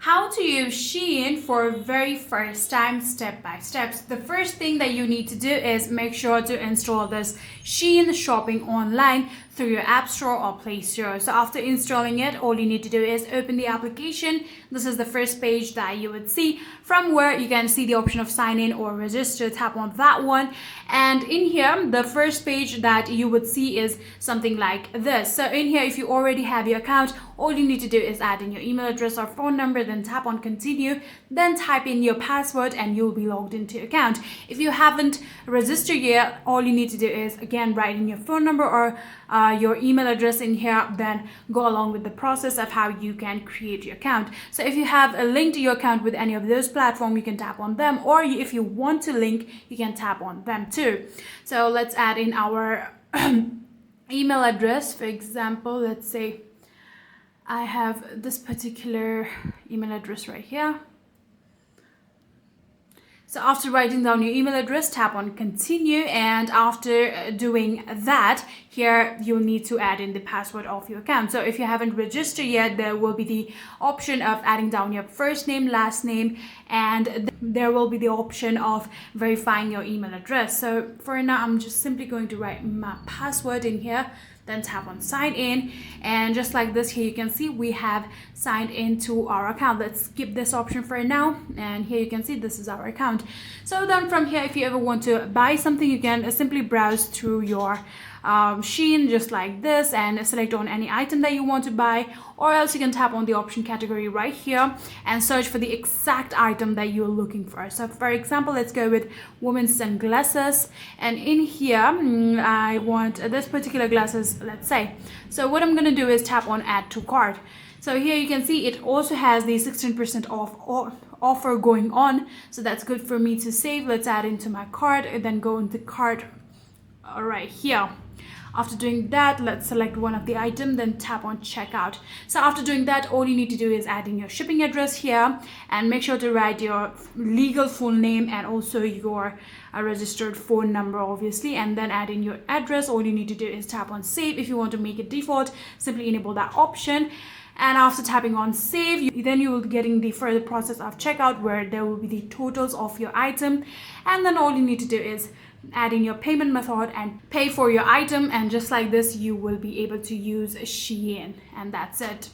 How to use SHEIN for very first time, step by step. The first thing that you need to do is make sure to install this SHEIN shopping online through your app store or Play Store. So after installing it, all you need to do is open the application. This is the first page that you would see, from where you can see the option of sign in or register. Tap on that one, and in here the first page that you would see is something like this. So in here, if you already have your account, all you need to do is add in your email address or phone number, then tap on continue, then type in your password and you'll be logged into your account. If you haven't registered yet, all you need to do is again write in your phone number or your email address in here, then go along with the process of how you can create your account. So if you have a link to your account with any of those platforms, you can tap on them, or if you want to link, you can tap on them too. So let's add in our email address. For example, let's say I have this particular email address right here. So after writing down your email address, tap on continue, and after doing that, here you'll need to add in the password of your account. So if you haven't registered yet, there will be the option of adding down your first name, last name, and there will be the option of verifying your email address. So for now, I'm just simply going to write my password in here, then tap on sign in, and just like this, here you can see we have signed into our account. Let's skip this option for now, and here you can see this is our account. So then from here, if you ever want to buy something, you can simply browse through your SHEIN just like this and select on any item that you want to buy, or else you can tap on the option category right here and search for the exact item that you're looking for. So for example, let's go with women's sunglasses, and in here I want this particular glasses, let's say. So what I'm gonna do is tap on add to cart. So here you can see it also has the 16% off offer going on, so that's good for me to save. Let's add into my cart and then go into cart right here. After doing that, let's select one of the items, then tap on checkout. So after doing that, all you need to do is add in your shipping address here, and make sure to write your legal full name and also your registered phone number, obviously, and then add in your address. All you need to do is tap on save. If you want to make it default, simply enable that option. And after tapping on save, then you will be getting the further process of checkout, where there will be the totals of your item, and then all you need to do is add in your payment method and pay for your item, and just like this you will be able to use SHEIN, and that's it.